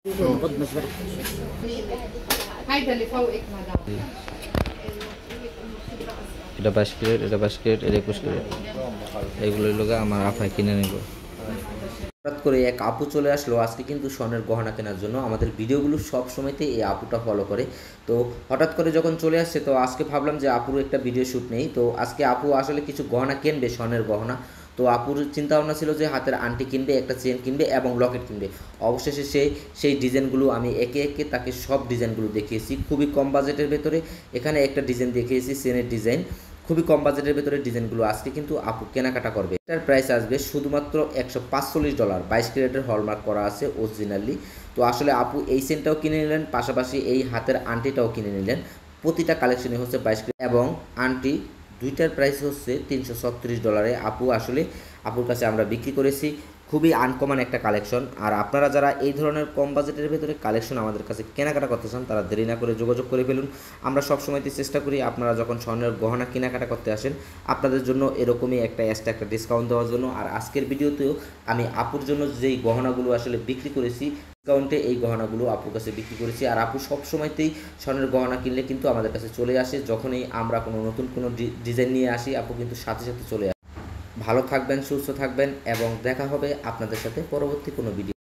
خد مسبرك. هيدا اللي فوقك مدام. এটা 22 ক্যারেট, এটা 22 ক্যারেট, এটা 21 ক্যারেট। এগুলোর লোক আমার আফায় কিনে নেব। হঠাৎ করে এক আপু চলে আসলো আজকে কিন্তু স্বর্ণের গহনা কেনার জন্য। আমাদের ভিডিওগুলো সব সময়তেই এই আপুটা ফলো করে। তো হঠাৎ করে যখন চলে আসছে, তো আজকে ভাবলাম যে আপুর একটা ভিডিও শ্যুট নেই। তো আজকে আপু আসলে কিছু গহনা কিনবে, স্বর্ণের গহনা। তো আপুর চিন্তা ভাবনা ছিল যে হাতের আংটি কিনবে, একটা চেন কিনবে এবং লকেট কিনবে। অবশেষে সেই ডিজাইনগুলো আমি একে একে তাকে সব ডিজাইনগুলো দেখিয়েছি খুবই কম বাজেটের ভেতরে। এখানে একটা ডিজাইন দেখিয়েছি, চেনের ডিজাইন, খুবই কম বাজেটের ভেতরে ডিজাইনগুলো আজকে কিন্তু আপু কেনাকাটা করবে। এটার প্রাইস আসবে শুধুমাত্র $145, 22 ক্যারেটের হলমার্ক করা আছে অরিজিনালি। তো আসলে আপু এই চেনটাও কিনে নিলেন, পাশাপাশি এই হাতের আংটিটাও কিনে নিলেন। প্রতিটা কালেকশনে হচ্ছে 22 ক্যারেট এবং আংটি দুইটার প্রাইস হচ্ছে $336। আপুর কাছে আমরা বিক্রি করেছি। খুবই আনকমন একটা কালেকশন। আর আপনারা যারা এই ধরনের কম বাজেটের ভেতরে কালেকশন আমাদের কাছে কেনাকাটা করতে চান, তারা দেরি না করে যোগাযোগ করে ফেলুন। আমরা সবসময়তে চেষ্টা করি আপনারা যখন স্বর্ণের গহনা কেনাকাটা করতে আসেন, আপনাদের জন্য এরকমই একটা একটা ডিসকাউন্ট দেওয়ার জন্য। আর আজকের ভিডিওতেও আমি আপুর জন্য যেই গহনাগুলো আসলে বিক্রি করেছি, ডিসকাউন্টে এই গহনাগুলো আপুর কাছে বিক্রি করেছি। আর আপু সবসময়তেই স্বর্ণের গহনা কিনলে কিন্তু আমাদের কাছে চলে আসে। যখনই আমরা কোনো নতুন কোনো ডিজাইন নিয়ে আসি, আপু কিন্তু সাথে সাথে চলে আসে। ভালো থাকবেন, সুস্থ থাকবেন এবং দেখা হবে আপনাদের সাথে পরবর্তী কোনো ভিডিও।